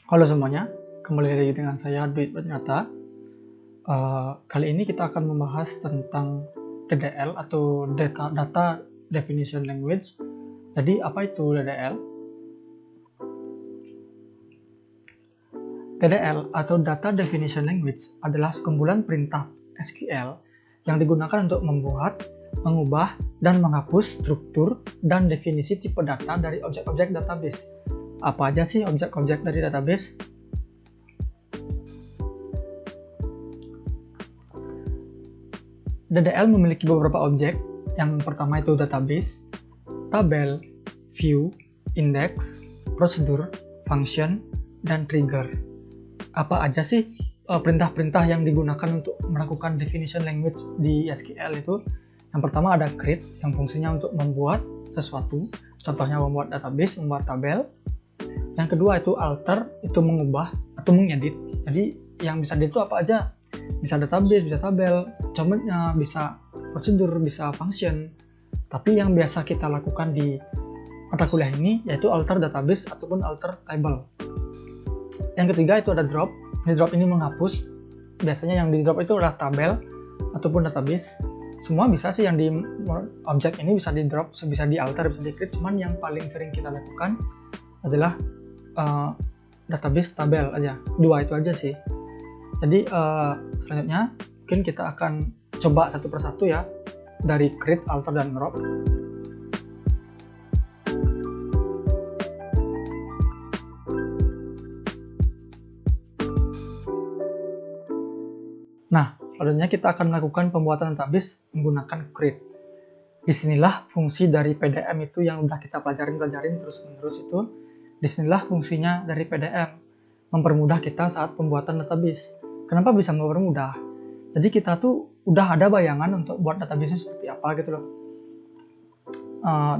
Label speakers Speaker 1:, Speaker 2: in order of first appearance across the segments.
Speaker 1: Halo semuanya, kembali lagi dengan saya Dwi Pratnyata. Kali ini kita akan membahas tentang DDL atau Data Definition Language. Jadi apa itu DDL? DDL atau Data Definition Language adalah sekumpulan perintah SQL yang digunakan untuk membuat, mengubah, dan menghapus struktur dan definisi tipe data dari objek-objek database. Apa aja sih objek-objek dari database? DDL memiliki beberapa objek. Yang pertama itu database, tabel, view, index, prosedur, function, dan trigger. Apa aja sih perintah-perintah yang digunakan untuk melakukan definition language di SQL itu? Yang pertama ada create yang fungsinya untuk membuat sesuatu, contohnya membuat database, membuat tabel. Yang kedua itu alter, itu mengubah atau mengedit. Jadi yang bisa edit itu apa aja? Bisa database, bisa tabel, contohnya bisa prosedur, bisa function. Tapi yang biasa kita lakukan di mata kuliah ini yaitu alter database ataupun alter table. Yang ketiga itu ada drop. Di drop ini menghapus. Biasanya yang di drop itu adalah tabel ataupun database. Semua bisa sih yang di objek ini bisa di drop, bisa di alter, bisa di create. Cuman yang paling sering kita lakukan adalah database, tabel aja. Dua itu aja sih. Jadi selanjutnya mungkin kita akan coba satu persatu ya, dari create, alter, dan drop. Nah, selanjutnya kita akan melakukan pembuatan database menggunakan create. Disinilah fungsi dari PDM itu yang udah kita pelajarin terus-menerus itu. Disinilah fungsinya dari PDM, mempermudah kita saat pembuatan database. Kenapa bisa mempermudah? Jadi kita tuh udah ada bayangan untuk buat database-nya seperti apa gitu loh.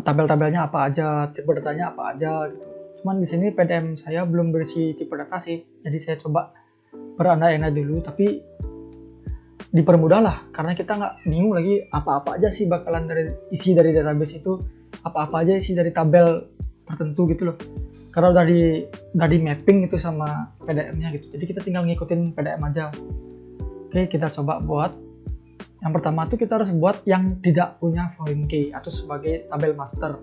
Speaker 1: Tabel-tabelnya apa aja, tipe datanya apa aja gitu. Cuman di sini PDM saya belum berisi tipe data sih, jadi saya coba berandai-andai dulu, tapi dipermudah lah, karena kita nggak bingung lagi apa-apa aja sih bakalan isi dari database itu, apa-apa aja isi dari tabel tertentu gitu loh. Karena udah di mapping itu sama PDM-nya gitu. Jadi kita tinggal ngikutin PDM aja. Oke, kita coba buat. Yang pertama tuh kita harus buat yang tidak punya foreign key atau sebagai tabel master.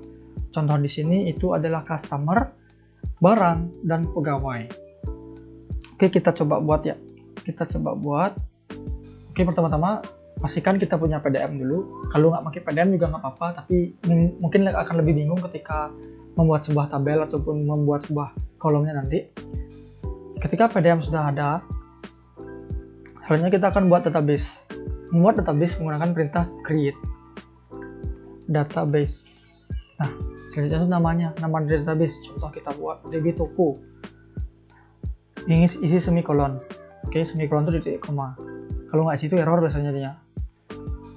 Speaker 1: Contoh di sini itu adalah customer, barang, dan pegawai. Oke, kita coba buat ya. Kita coba buat. Oke, pertama-tama pastikan kita punya PDM dulu. Kalau nggak pakai PDM juga nggak apa-apa, tapi mungkin akan lebih bingung ketika membuat sebuah tabel ataupun membuat sebuah kolomnya nanti. Ketika PDM sudah ada, selanjutnya kita akan buat database. Membuat database menggunakan perintah create database. Nah, selanjutnya itu nama database. Contoh kita buat dbToko. Ini isi semikolon. Oke, semikolon itu titik koma. Kalau nggak isi itu error biasanya dia.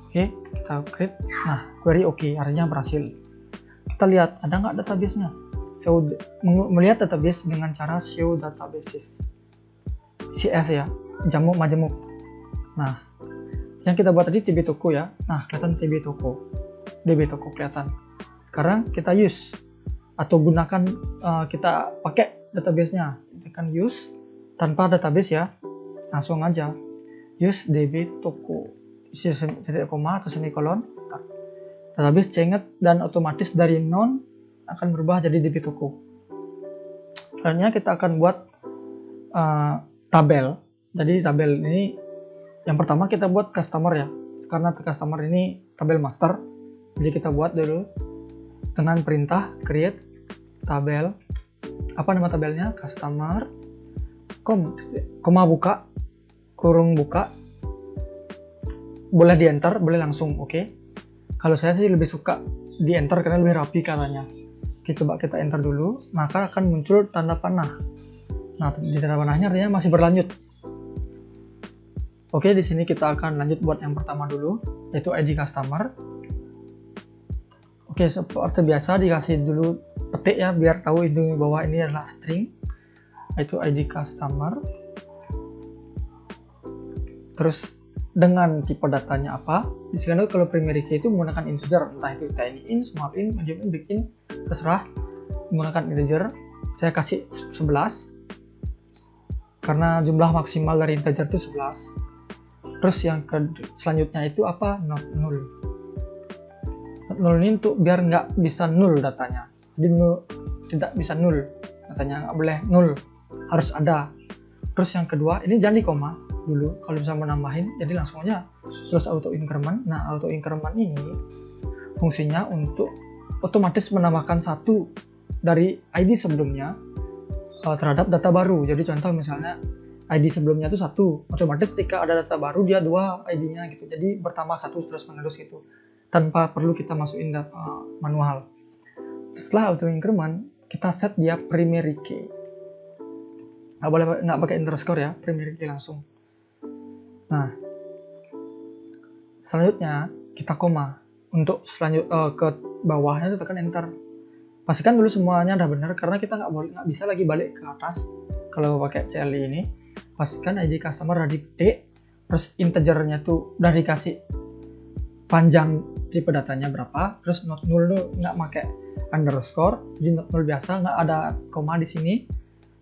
Speaker 1: Oke, kita create. Nah, query oke, artinya berhasil. Kita lihat ada nggak database-nya. So, melihat database dengan cara show databases. CS ya, jamuk majemuk. Nah, yang kita buat tadi dbToko ya. Nah, kelihatan dbToko kelihatan. Sekarang kita use atau gunakan, kita pakai database-nya. Tekan use tanpa database ya. Langsung aja use dbToko. Isi titik koma atau semikolon. Database changed dan otomatis dari non akan berubah jadi dbToko. Selanjutnya kita akan buat tabel. Jadi tabel ini yang pertama kita buat customer ya, karena customer ini tabel master. Jadi kita buat dulu dengan perintah create tabel. Apa nama tabelnya? Customer, koma buka, kurung buka. Boleh di enter, boleh langsung, oke. Kalau saya sih lebih suka di enter karena lebih rapi katanya. Oke, coba kita enter dulu, maka akan muncul tanda panah. Nah, di tanda panahnya artinya masih berlanjut. Oke, di sini kita akan lanjut buat yang pertama dulu, yaitu ID customer. Oke, seperti biasa dikasih dulu petik ya, biar tahu itu bahwa ini adalah string, yaitu ID customer. Terus dengan tipe datanya apa? Di sini kalau primary key itu menggunakan integer, entah itu tiny int, small int, medium int, big int, terserah menggunakan integer. Saya kasih 11. karena jumlah maksimal dari integer itu 11. Terus yang selanjutnya itu apa? Not null. Not null ini untuk biar nggak bisa null datanya. Jadi tidak bisa null datanya, nggak boleh null, harus ada. Terus yang kedua, ini jangan di koma dulu kalau bisa menambahin, jadi langsung aja terus auto increment. Nah, auto increment ini fungsinya untuk otomatis menambahkan satu dari ID sebelumnya terhadap data baru. Jadi contoh misalnya ID sebelumnya itu 1, otomatis ketika ada data baru dia 2 ID-nya gitu. Jadi bertambah 1 terus menerus gitu, tanpa perlu kita masukin data manual. Setelah auto increment, kita set dia primary key. Nggak pakai underscore ya, primary key langsung. Nah, selanjutnya kita koma. Untuk ke bawahnya itu tekan enter. Pastikan dulu semuanya udah benar, karena kita nggak bisa lagi balik ke atas kalau pakai CLI ini. Pastikan ID customer udah diketik, terus integernya tuh udah dikasih panjang tipe datanya berapa, terus not null tuh nggak pakai underscore, jadi not null biasa, nggak ada koma di sini,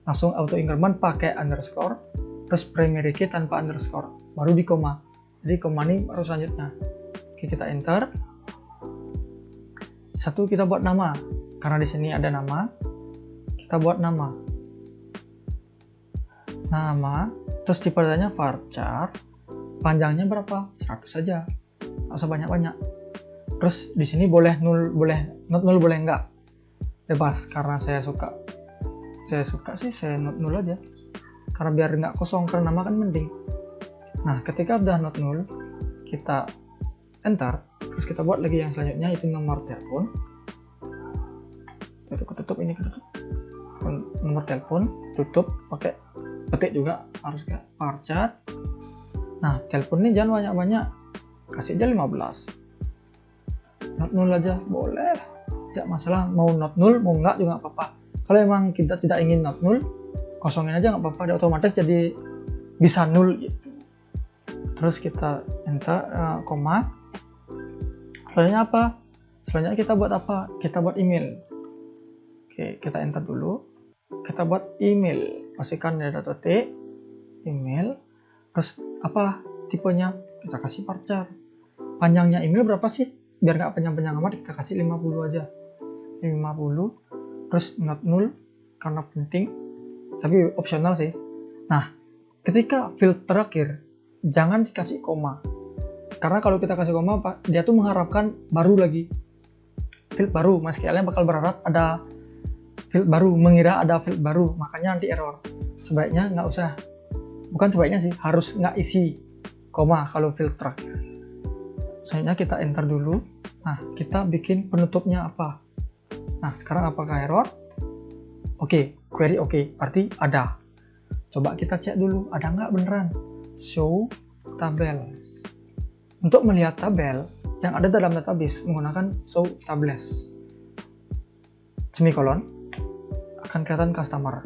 Speaker 1: langsung auto increment pakai underscore, terus primary key tanpa underscore, baru di koma. Jadi koma ini baru selanjutnya. Oke, kita enter. Satu, kita buat nama, karena di sini ada nama, kita buat nama, terus tipe datanya varchar, panjangnya berapa? 100 saja, nggak usah banyak-banyak. Terus di sini boleh null, not null boleh enggak, bebas. Karena saya suka sih saya not null aja, karena biar nggak kosong, karena nama kan penting. Nah, ketika udah not null, kita enter. Terus kita buat lagi yang selanjutnya, itu nomor telepon. Tutup ini, nomor telepon, tutup pakai petik juga, harus kayak varchar. Nah, telepon ini jangan banyak-banyak, kasih aja 15. Not null aja boleh, tidak masalah. Mau not null mau enggak juga nggak apa-apa. Kalau emang kita tidak ingin not null, kosongin aja nggak apa-apa, dia otomatis jadi bisa null gitu. Terus kita enter, koma. Selanjutnya apa? Selanjutnya kita buat apa? Kita buat email. Oke, kita enter dulu. Kita buat email. Pastikan ada .t, email. Terus apa tipenya? Kita kasih varchar. Panjangnya email berapa sih? Biar nggak panjang-panjang amat, kita kasih 50 aja. 50. Terus not null, karena penting. Tapi opsional sih. Nah, ketika field terakhir, jangan dikasih koma. Karena kalau kita kasih koma, dia tuh mengharapkan baru lagi. Field baru, MySQL-nya bakal berharap ada field baru, mengira ada field baru, makanya nanti error. Sebaiknya nggak usah, bukan sebaiknya sih, harus nggak isi koma kalau field terakhir. Selanjutnya kita enter dulu. Nah, kita bikin penutupnya apa? Nah, sekarang apakah error? Oke, query oke, berarti ada. Coba kita cek dulu, ada nggak beneran? Show tabel. Untuk melihat tabel yang ada dalam database menggunakan show tables, semikolon, akan kelihatan customer.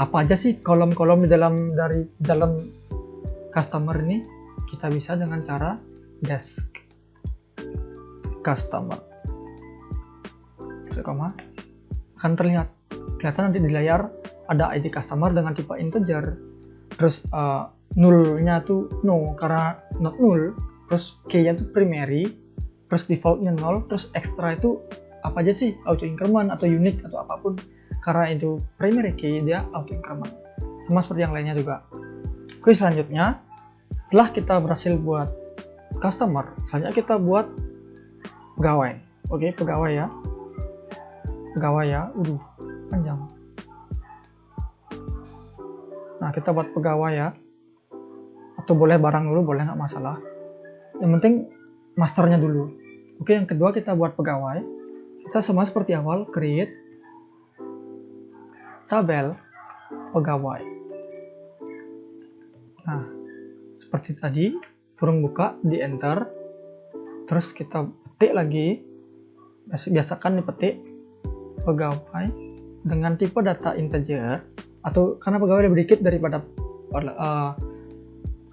Speaker 1: Apa aja sih kolom-kolom dari dalam customer ini? Kita bisa dengan cara desk customer, akan kelihatan nanti di layar ada ID customer dengan tipe integer. Terus nullnya tuh no karena not null. Terus key-nya itu primary, terus default-nya 0, terus extra itu apa aja sih? Auto increment atau unique atau apapun. Karena itu primary key, dia auto increment. Sama seperti yang lainnya juga. Oke, selanjutnya, setelah kita berhasil buat customer, selanjutnya kita buat pegawai. Oke, pegawai ya. Panjang. Nah, kita buat pegawai ya. Atau boleh barang dulu, boleh nggak masalah. Yang penting masternya dulu. Oke, yang kedua kita buat pegawai. Kita sama seperti awal, create tabel pegawai. Nah, seperti tadi, kurung buka, di enter. Terus kita petik lagi. Biasakan dipetik pegawai dengan tipe data integer, atau karena pegawai lebih dikit daripada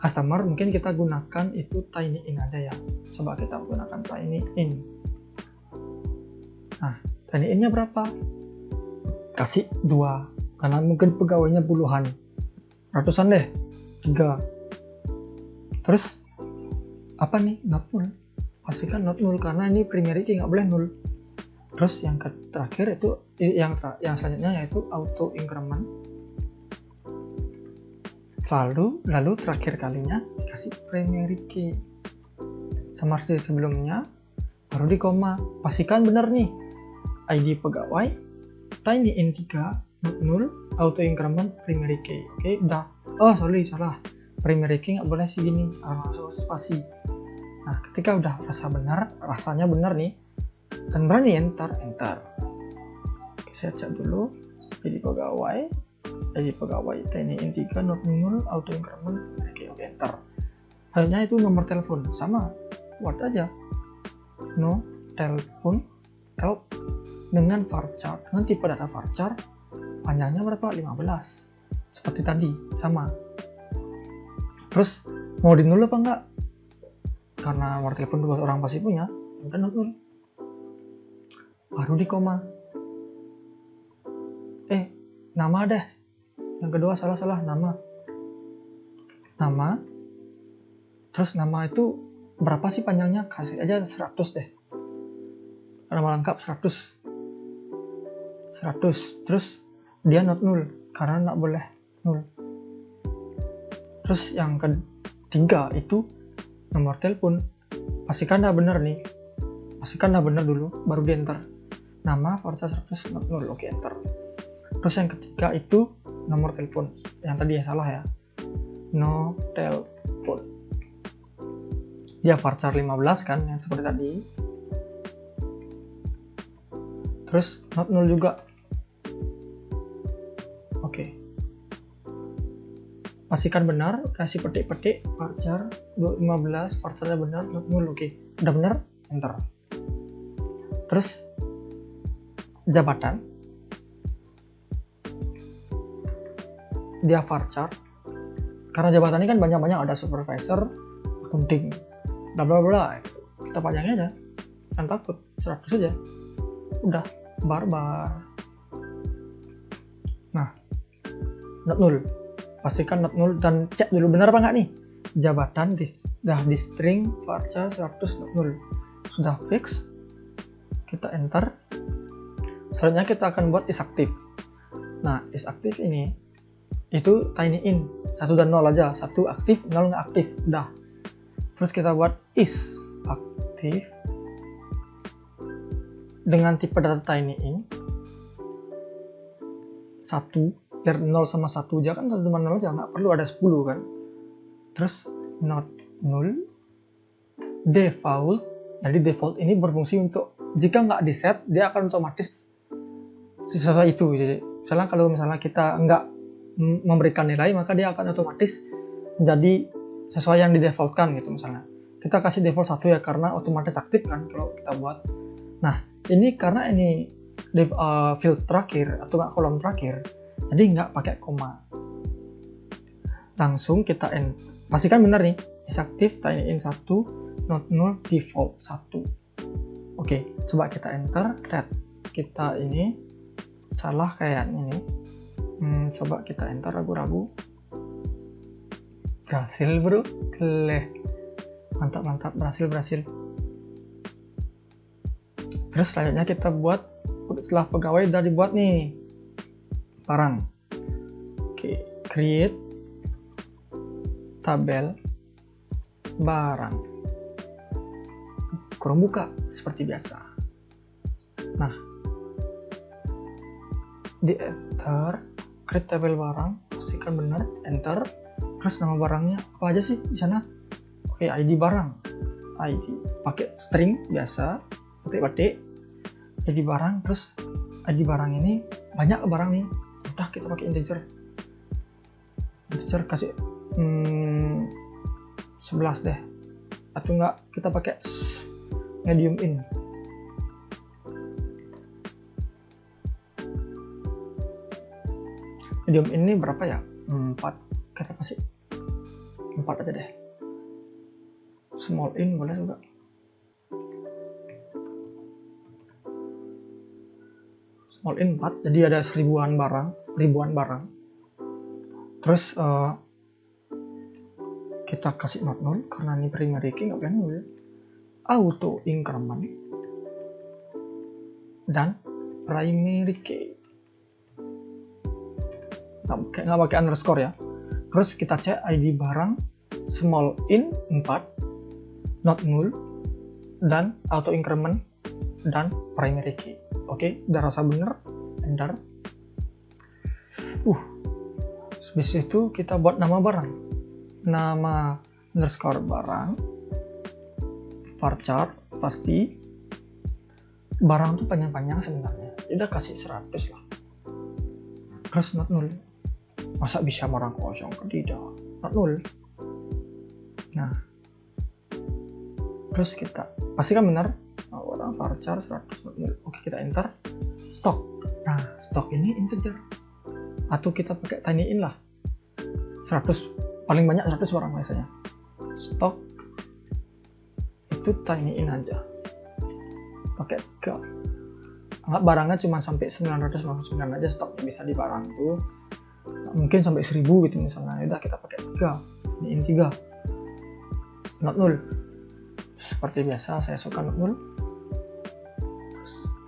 Speaker 1: customer, mungkin kita gunakan itu tiny in aja ya. Coba kita gunakan tiny in. Nah, tiny in-nya berapa? Kasih 2, karena mungkin pegawainya puluhan. ratusan deh, 3. Terus apa nih, not null, pastikan not null karena ini primary key nggak boleh null. Terus yang terakhir itu yang selanjutnya yaitu auto increment, lalu terakhir kalinya dikasih primary key sama seperti sebelumnya, baru di koma. Pastikan benar nih, ID pegawai tinyInt 3 not null auto increment primary key. Oke, udah. Oh sorry, salah, primary key nggak boleh segini, harus spasi. Nah, ketika udah rasanya benar nih dan berani enter. Oke, saya cek dulu ID pegawai tinyInt 3 not null auto increment primary key. Oke, enter. Hanya itu nomor telepon sama buat aja no telepon help dengan varchar, dengan tipe data varchar, panjangnya berapa, 15, seperti tadi sama. Terus mau di null apa enggak, karena nomor telepon 2 orang pasti punya, kan null, baru di koma. Nama deh, yang kedua salah, nama, terus nama itu berapa sih panjangnya, kasih aja 100 deh, nama lengkap 100. Terus dia not null karena nggak boleh null. Terus yang ketiga itu nomor telepon, pastikan dah benar nih, dulu baru di enter. Nama varchar 100 not null, oke, enter. Terus yang ketiga itu nomor telepon, yang tadi ya salah ya, no telepon, dia varchar 15 kan, yang seperti tadi. Terus not null juga. Oke, pastikan benar, kasih petik varchar 15, varcharnya benar, not null. Oke, udah benar, enter. Terus jabatan, dia varchar, karena jabatan ini kan banyak ada supervisor, accounting, bla bla bla, kita panjangin aja, kan takut 100 aja, udah barbar. Nah, not null, pastikan not null dan cek dulu benar apa enggak nih, jabatan dah di string varchar 100 not null, sudah fix, kita enter. Selanjutnya kita akan buat isActive. Nah, isActive ini itu tinyInt 1 dan 0 aja, 1 aktif, 0 nggak aktif, udah. Terus kita buat isActive dengan tipe data tinyInt 1, biar 0 sama 1 aja kan, 1 sama 0 aja, nggak perlu ada 10 kan. Terus not null default, jadi default ini berfungsi untuk jika nggak di set dia akan otomatis sesuai itu. Jadi kalau misalnya kita nggak memberikan nilai, maka dia akan otomatis menjadi sesuai yang di defaultkan gitu. Misalnya kita kasih default 1 ya, karena otomatis aktif kan kalau kita buat. Nah, ini karena ini field terakhir atau nggak kolom terakhir, jadi nggak pakai koma, langsung kita pastikan benar nih, isActive tinyInt 1 not null default 1. Oke, coba kita enter, lihat kita ini salah kayaknya nih. Coba kita enter, ragu-ragu, berhasil bro, mantap, berhasil. Terus selanjutnya kita buat, setelah pegawai udah dibuat nih barang. Oke, create tabel barang, kurung buka seperti biasa. Nah, di enter, create tabel barang, pastikan benar, enter. Terus nama barangnya apa aja sih di sana? Oke, ID barang, ID pakai string biasa, petik ID barang. Terus ID barang ini banyak barang nih, udah kita pakai integer kasih 11 deh, atau enggak kita pakai medium in. Medium ini berapa ya? 4, kita kasih 4 aja deh. Small in boleh juga. Small in 4, jadi ada ribuan barang. Terus kita kasih not null karena ini primary key nggak boleh null. Auto increment dan primary key. Nggak pakai underscore ya. Terus kita cek ID barang small int 4, not null, dan auto increment dan primary key. Oke, udah rasa bener, enter. Habis itu kita buat nama barang. Nama underscore barang, varchar, pasti. Barang tuh panjang-panjang sebenarnya. Udah kasih 100 lah. Terus not null. Masa bisa barang kosong? Tidak. Not null. Nah. Terus kita pastikan benar. Barang varchar 100 not null. Oke, kita enter. Stock. Nah, stock ini integer. Atau kita pakai tiny int lah. 100, paling banyak 100 barang biasanya. Stock itu tiny int aja. Pakai 3. Anggap barangnya cuma sampai 999 aja stoknya bisa di barang tuh. Nggak mungkin sampai 1000 gitu misalnya. Udah kita pakai 3. Ini int 3. Not null. Seperti biasa saya suka not null.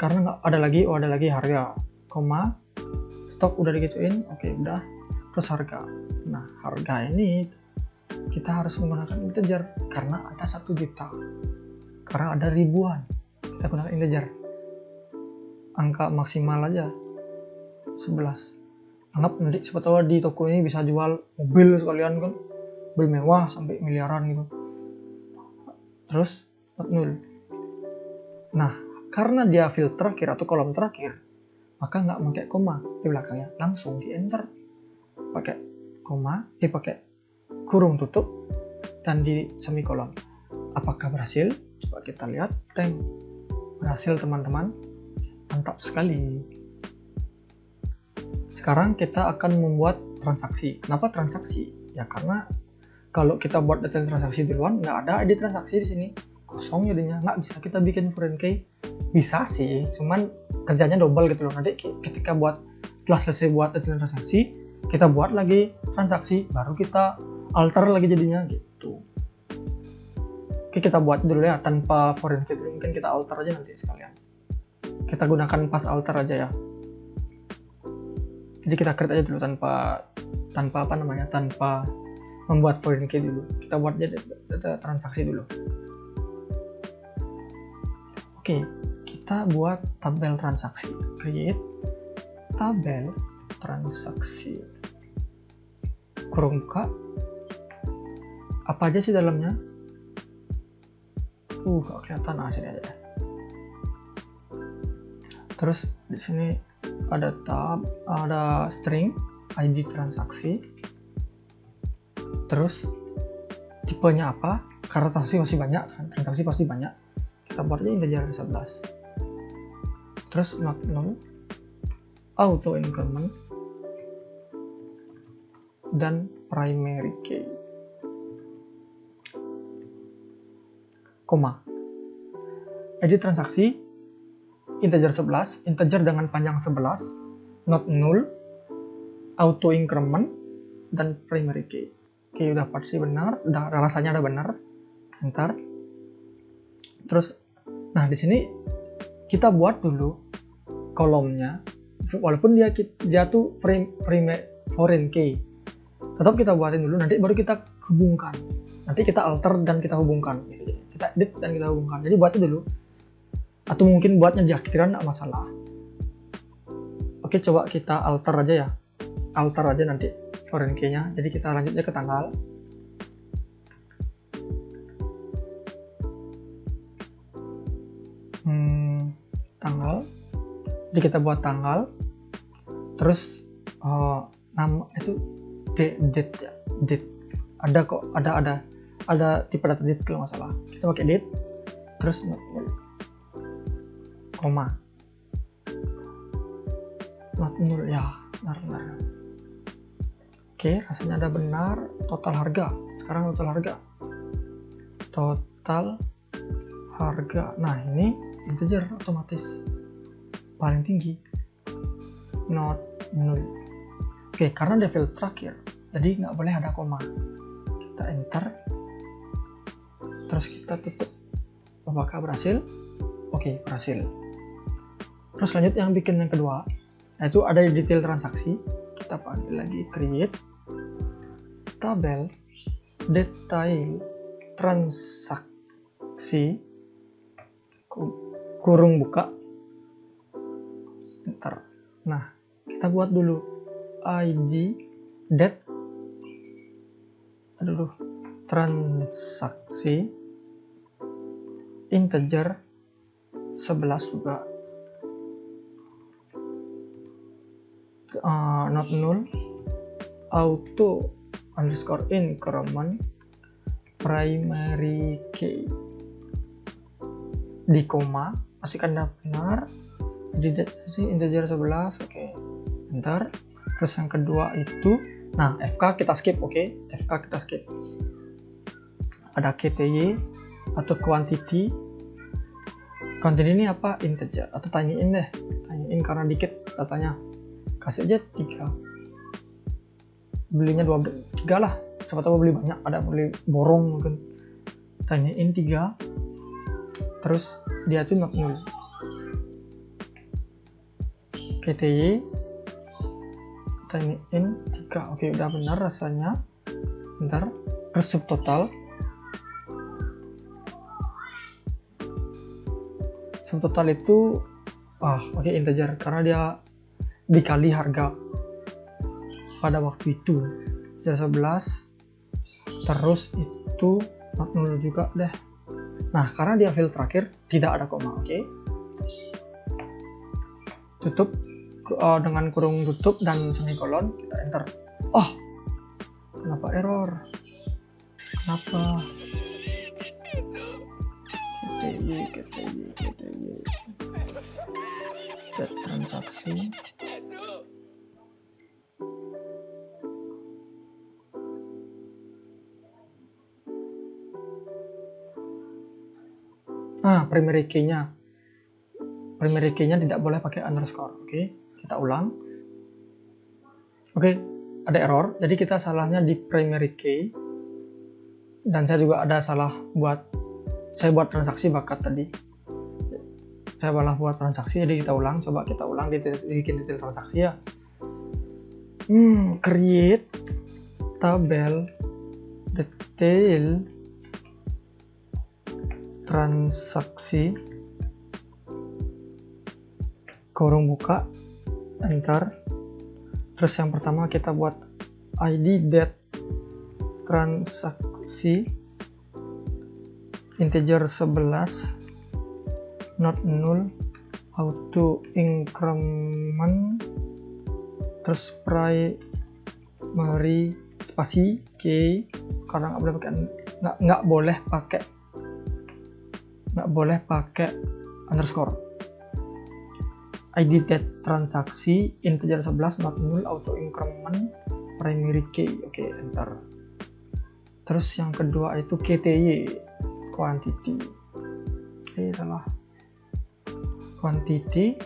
Speaker 1: Karena nggak ada lagi harga, koma, stok udah digituin. Oke, udah. Terus harga. Nah, harga ini kita harus menggunakan integer karena ada 1 juta. Karena ada ribuan, kita gunakan integer. Angka maksimal aja 11. Anggap nanti siapa tahu di toko ini bisa jual mobil sekalian kan, mobil mewah sampai miliaran gitu. Terus not null. Nah, karena dia field terakhir atau kolom terakhir, maka nggak pakai koma di belakangnya, langsung di enter. Pakai koma, pakai kurung tutup dan di semikolon. Apakah berhasil? Coba kita lihat. Berhasil teman-teman, mantap sekali. Sekarang kita akan membuat transaksi. Kenapa transaksi? Ya karena kalau kita buat detail transaksi duluan, nggak ada ID transaksi di sini, kosong jadinya. Nggak bisa kita bikin foreign key. Bisa sih, cuman kerjanya double gitu loh. Nanti ketika setelah selesai buat detail transaksi, kita buat lagi transaksi, baru kita alter lagi jadinya gitu. Oke, kita buat dulu ya tanpa foreign key dulu. Mungkin kita alter aja nanti sekalian. Kita gunakan pas alter aja ya. Jadi kita create aja dulu tanpa membuat foreign key dulu. Kita buat aja data transaksi dulu. Oke, kita buat tabel transaksi. Create tabel transaksi. Kurung buka. Apa aja sih dalamnya? Gak kelihatan, sini aja. Terus di sini ada tab, ada string, ID transaksi. Terus tipenya apa? Karena transaksi masih banyak kan, transaksi pasti banyak. Kita buat aja integer 11. Terus not null, auto increment, dan primary key. Koma. Edit transaksi integer 11, integer dengan panjang 11, not null, auto increment, dan primary key. Oke, udah pasti benar, udah rasanya udah benar. Enter. Terus, nah di sini kita buat dulu kolomnya, walaupun dia tuh foreign key, tetap kita buatin dulu, nanti baru kita hubungkan. Nanti kita alter dan kita hubungkan. Gitu. Kita edit dan kita hubungkan. Jadi buatnya dulu. Atau mungkin buatnya di akhiran, nggak masalah. Oke, coba kita alter aja ya. Alter aja nanti foreign key-nya. Jadi kita lanjutnya ke tanggal. Tanggal. Jadi kita buat tanggal. Terus nama itu date ya. Date. Ada kok, ada tipe data date kalau nggak salah. Kita pakai date. Terus koma, not null ya, benar. Oke, rasanya ada benar. Total harga, sekarang total harga. Nah ini integer otomatis paling tinggi, not null. Oke, karena dia field terakhir, jadi nggak boleh ada koma. Kita enter, terus kita tutup. Apakah berhasil? Oke, berhasil. Terus lanjut yang bikin yang kedua, yaitu ada di detail transaksi. Kita panggil lagi create tabel detail transaksi kurung buka enter. Nah, kita buat dulu ID det transaksi integer 11 juga, not null, auto underscore increment primary key di koma, pastikan benar di integer 11. Oke, enter. Terus yang kedua itu, nah FK kita skip. Oke, FK kita skip. Ada KTY atau quantity. Quantity ini apa? Integer, atau tanyain deh, tanyain karena dikit datanya. Kasih aja 3, belinya 3 lah, siapa tahu beli banyak, ada beli borong mungkin. Tanyain 3, terus dia tuh not null. KTY tanyain 3. Oke, udah benar rasanya. Bentar, terus subtotal. Subtotal itu oke, integer karena dia dikali harga pada waktu itu. Integer 11, terus itu not null juga deh. Nah, karena dia field terakhir tidak ada koma. Oke, tutup dengan kurung tutup dan semikolon, kita enter. Kenapa error? Kenapa? KTY chat transaksi. Primary key-nya tidak boleh pakai underscore. Oke, kita ulang. Oke, ada error. Jadi kita salahnya di primary key. Dan saya juga ada salah saya buat transaksi bakat tadi. Saya malah buat transaksi, jadi kita ulang. Coba kita ulang, bikin detail transaksi ya. Create tabel detail transaksi kurung buka, enter. Terus yang pertama kita buat ID det transaksi integer 11 not null, auto increment, terus primary spasi key, karena nggak boleh pakai underscore. ID det transaksi integer 11 not null, auto increment primary key. Oke, enter. Terus yang kedua itu KTY quantity. Oke, salah. Quantity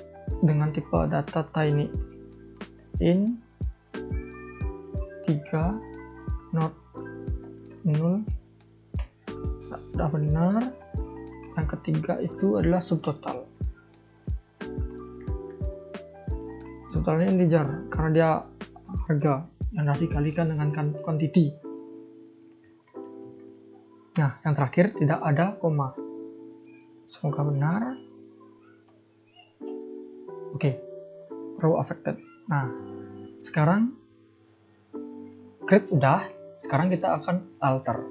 Speaker 1: dengan tipe data tiny in 3 not null. Udah benar. Yang ketiga itu adalah subtotal. Subtotalnya integer karena dia harga yang dikalikan dengan quantity. Nah, yang terakhir tidak ada koma. Semoga benar. Oke, row affected. Nah, sekarang create udah. Sekarang kita akan alter.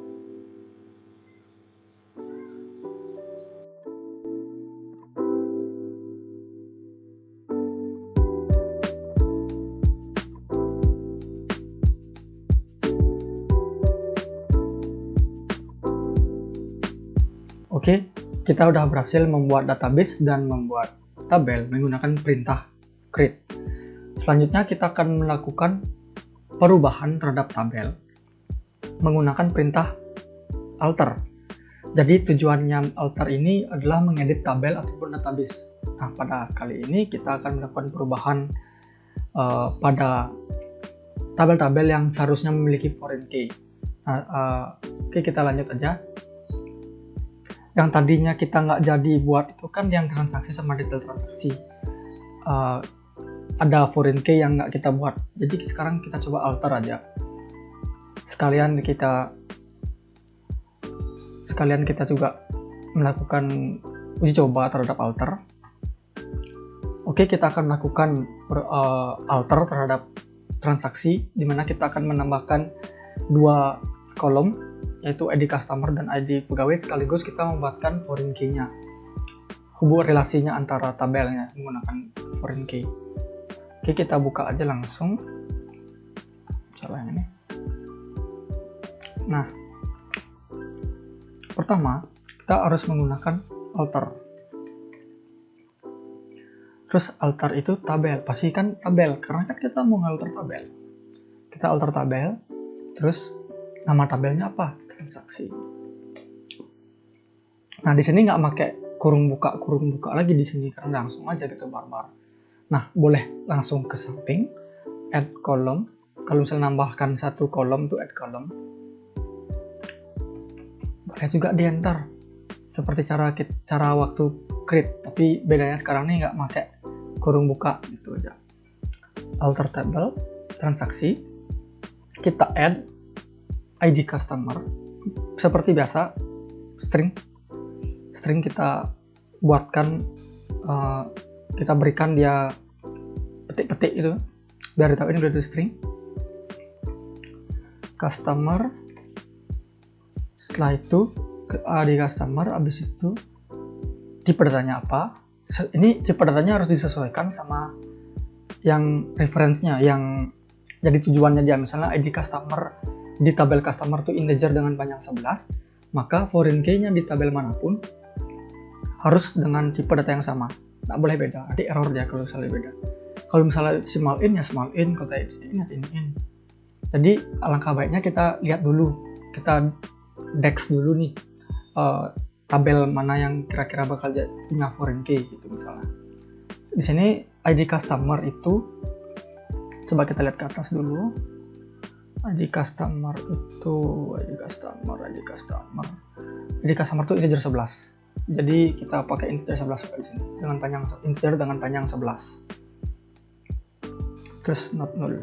Speaker 1: Oke, kita udah berhasil membuat database dan membuat tabel menggunakan perintah create. Selanjutnya kita akan melakukan perubahan terhadap tabel menggunakan perintah alter. Jadi tujuannya alter ini adalah mengedit tabel ataupun database. Nah, pada kali ini kita akan melakukan perubahan pada tabel-tabel yang seharusnya memiliki foreign key. Oke, kita lanjut aja. Yang tadinya kita nggak jadi buat itu kan yang transaksi sama detail transaksi. Ada foreign key yang nggak kita buat. Jadi sekarang kita coba alter aja. Sekalian kita juga melakukan uji coba terhadap alter. Oke, kita akan melakukan alter terhadap transaksi, di mana kita akan menambahkan 2 kolom, yaitu ID customer dan ID pegawai, sekaligus kita membuatkan foreign key-nya. Hubungan relasinya antara tabelnya menggunakan foreign key. Oke, kita buka aja langsung. Coba yang ini. Nah, pertama kita harus menggunakan alter. Terus alter itu tabel, pastikan tabel karena kan kita mau ngalter tabel. Kita alter tabel, terus nama tabelnya apa? Transaksi. Nah, di sini nggak pakai kurung buka lagi di sini karena langsung aja gitu barbar. Nah, boleh langsung ke samping, add column. Kalau misalnya nambahkan 1 kolom tuh add column. Boleh juga di enter seperti cara waktu create, tapi bedanya sekarang nih nggak pakai kurung buka gitu aja. Alter table transaksi, kita add ID customer seperti biasa, string kita buatkan, kita berikan dia petik-petik itu biar tahu ini udah string customer. Setelah itu ke ID customer, habis itu tipe datanya apa. Ini tipe datanya harus disesuaikan sama yang reference-nya, yang jadi tujuannya dia. Misalnya ID customer di tabel customer itu integer dengan panjang 11, maka foreign key-nya di tabel manapun harus dengan tipe data yang sama. Nggak boleh beda, nanti error dia kalau misalnya beda. Kalau misalnya small in ya small in, kalau in ya in. Jadi alangkah baiknya kita lihat dulu, kita dex dulu nih, tabel mana yang kira-kira bakal punya foreign key gitu misalnya. Di sini ID customer itu, coba kita lihat ke atas dulu. ID customer itu ID customer itu integer 11. Jadi kita pakai integer 11 di sini dengan panjang 11. Terus not null.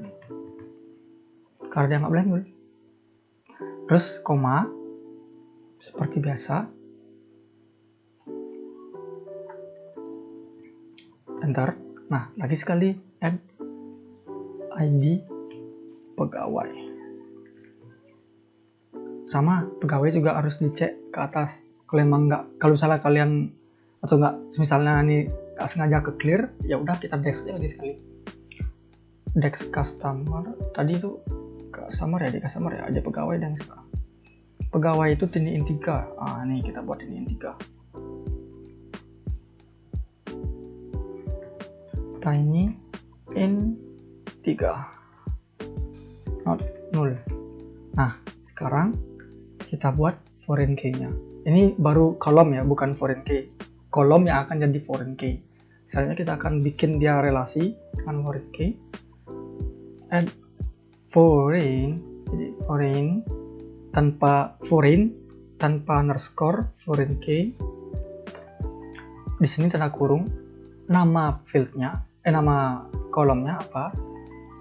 Speaker 1: Karena dia nggak boleh null. Terus koma seperti biasa. Enter. Nah, lagi sekali add ID pegawai. Sama, pegawai juga harus dicek ke atas. Kalau emang nggak, kalau misalnya kalian atau nggak, misalnya ini nggak sengaja ke clear, ya udah kita dex aja lagi sekali. Dex customer tadi itu customer ya, ada pegawai dan sekarang. Pegawai itu tiniin 3. Nih kita buat tiniin 3. Tiny in 3 not null. Nah, sekarang kita buat foreign key-nya. Ini baru kolom ya, bukan foreign key. Kolom yang akan jadi foreign key. Misalnya kita akan bikin dia relasi dengan foreign key. Add foreign, jadi foreign tanpa underscore foreign key. Di sini tanda kurung, nama fieldnya, nama kolomnya apa?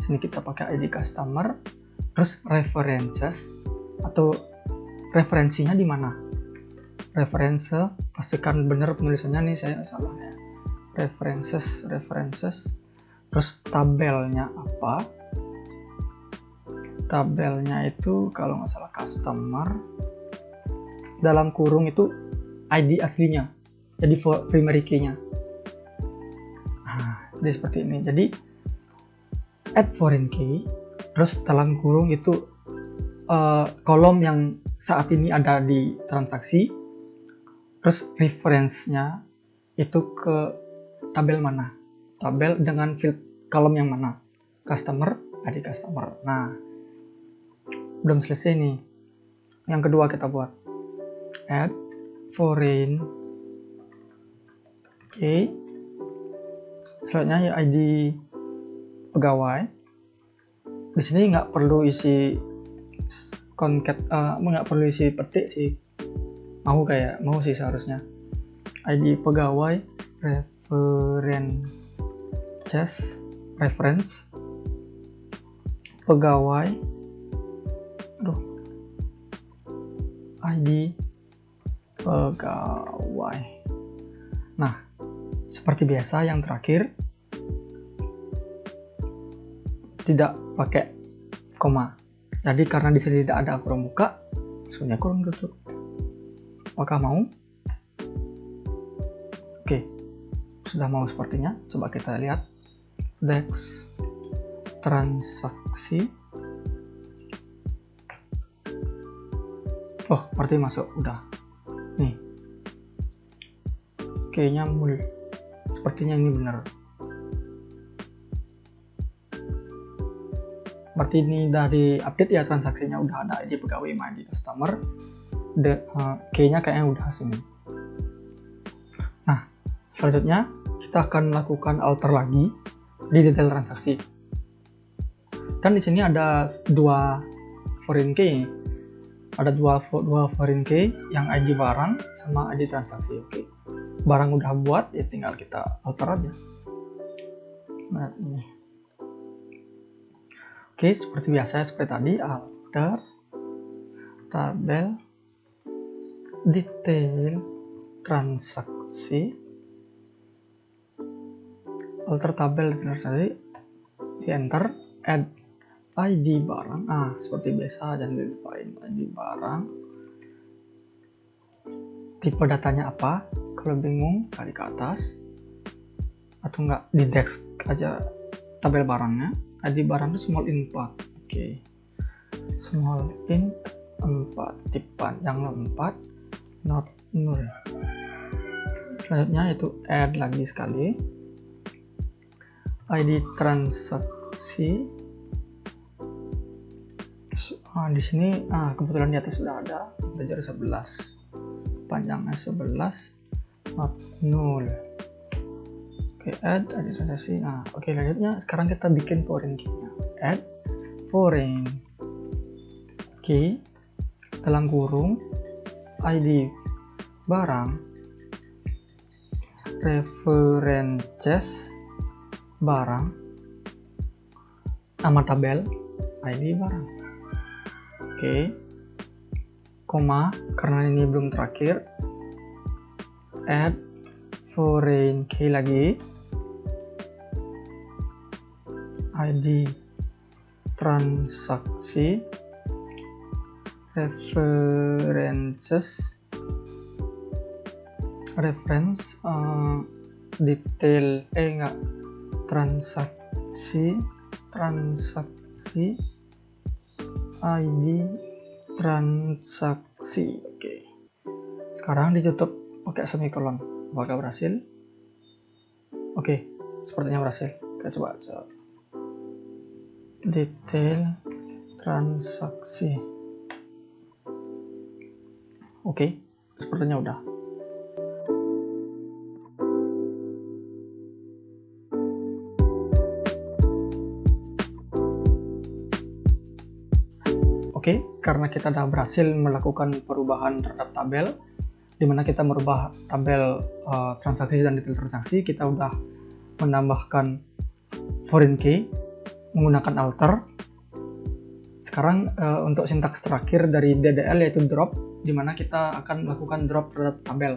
Speaker 1: Sini kita pakai ID customer, terus references atau referensinya di mana? Reference, pastikan benar penulisannya nih, saya salah ya. References, terus tabelnya apa? Tabelnya itu kalau nggak salah customer, dalam kurung itu ID aslinya, jadi primary key-nya. Nah, jadi seperti ini. Jadi add foreign key, terus dalam kurung itu kolom yang saat ini ada di transaksi, terus reference-nya itu ke tabel mana, tabel dengan field kolom yang mana, customer, ID customer. Nah, belum selesai nih. Yang kedua kita buat add foreign key, selanjutnya ya ID pegawai, Di sini nggak perlu isi concat, nggak perlu isi petik sih. Mau sih seharusnya. ID pegawai, reference pegawai, ID pegawai. Nah, seperti biasa yang terakhir tidak pakai koma. Jadi karena di sini tidak ada kurung buka, maksudnya kurung tutup. Apakah mau? Oke, sudah mau sepertinya. Coba kita lihat dex transaksi. Oh, berarti masuk udah. Nih, kayaknya sepertinya ini benar. Berarti ini udah di-update ya transaksinya, udah ada ID pegawai sama ID customer. Kayaknya udah sini. Nah, selanjutnya kita akan melakukan alter lagi di detail transaksi. Kan di sini ada dua foreign key. Ada dua foreign key yang ID barang sama ID transaksi. Oke. Barang udah buat, ya tinggal kita alter aja. Nah, ini. Oke, seperti biasa, seperti tadi, alter tabel detail transaksi, di enter, add ID barang. Seperti biasa, jangan dilupain ID barang. Tipe datanya apa? Kalau bingung, kali ke atas, atau enggak di desk aja tabel barangnya. ID barang itu small int 4. Oke. Small int 4, tip panjang 4, not 0. Selanjutnya itu add lagi sekali. ID transaksi. Di sini kebetulan di atas sudah ada integer 11. Panjangnya 11, not 0. Oke, add transaksi. Oke, lanjutnya sekarang kita bikin foreign key-nya. Add foreign key dalam kurung ID barang references barang nama tabel ID barang. Oke, koma karena ini belum terakhir. Add foreign key lagi, ID transaksi reference detail transaksi ID transaksi. Oke, sekarang ditutup pakai semikolon. Apakah berhasil? Oke, sepertinya berhasil. Kita coba detail transaksi. Oke, sepertinya udah. Oke, karena kita sudah berhasil melakukan perubahan terhadap tabel, di mana kita merubah tabel transaksi dan detail transaksi, kita udah menambahkan foreign key menggunakan alter. Sekarang untuk sintaks terakhir dari DDL yaitu drop, di mana kita akan melakukan drop terhadap tabel.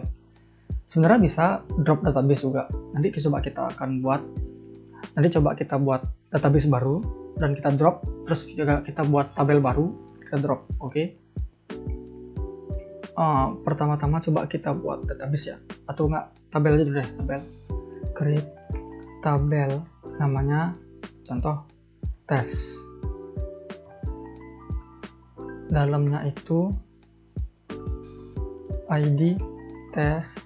Speaker 1: Sebenarnya bisa drop database juga. Nanti coba kita buat database baru dan kita drop, terus juga kita buat tabel baru, kita drop. Oke. Pertama-tama coba kita buat database ya, atau enggak tabel aja dulu deh, tabel. Create tabel, namanya contoh tes. Dalamnya itu ID tes.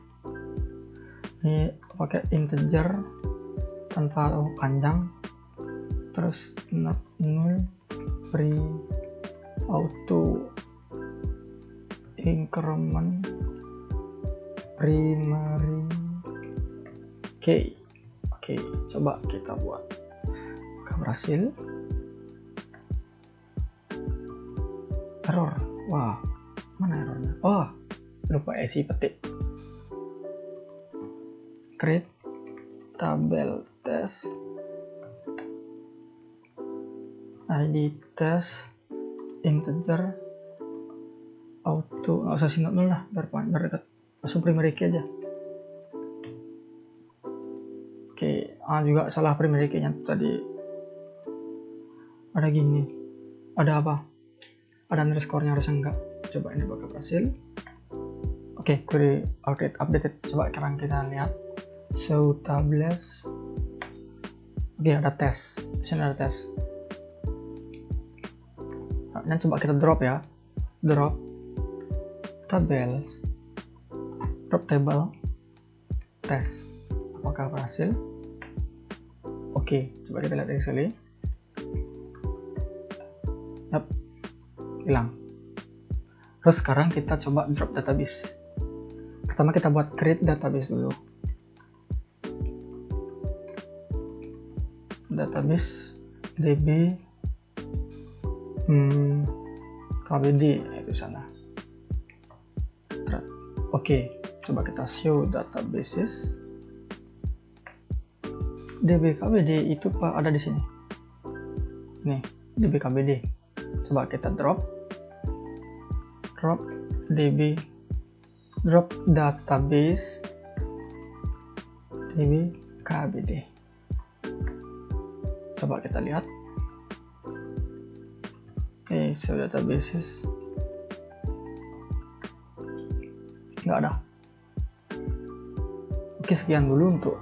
Speaker 1: Ini pakai integer tanpa panjang. Terus not null, pre auto increment primary key. Oke, coba kita buat. Apakah berhasil? Error. Wah, mana errornya? Oh, lupa isi petik. Create tabel test ID test integer auto, nggak usah single nol lah, biar dekat, langsung primary key aja. Oke, juga salah primary key-nya tadi. Ada gini, ada apa? Ada underscore-nya, harusnya enggak. Coba ini bakal berhasil. Oke, query update updated. Coba sekarang kita lihat show tables. Oke, ada tes. Di sini ada tes. Nah, coba kita drop ya. Drop tabel. Drop table tes. Apakah berhasil? Oke, coba kita lihat lagi sekali. Yap, hilang. Terus sekarang kita coba drop database. Pertama kita buat create database dulu. Database db kbd itu sana. Oke, coba kita show databases. dbkbd itu Pak ada di sini. Nih, dbkbd. Coba kita drop database dbkbd. Coba kita lihat. Show databases. Nggak ada. Oke, sekian dulu untuk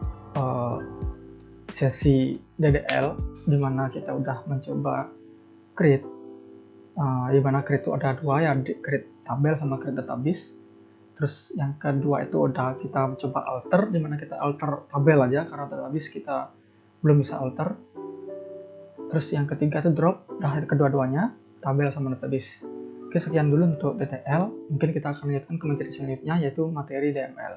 Speaker 1: sesi DDL di mana kita udah mencoba create. Di mana create itu ada dua ya, create tabel sama create database. Terus yang kedua itu udah kita coba alter, di mana kita alter tabel aja karena database kita belum bisa alter. Terus yang ketiga itu drop, kedua-duanya tabel sama database. Oke, sekian dulu untuk DDL. Mungkin kita akan lanjutkan ke materi selanjutnya, yaitu materi DML.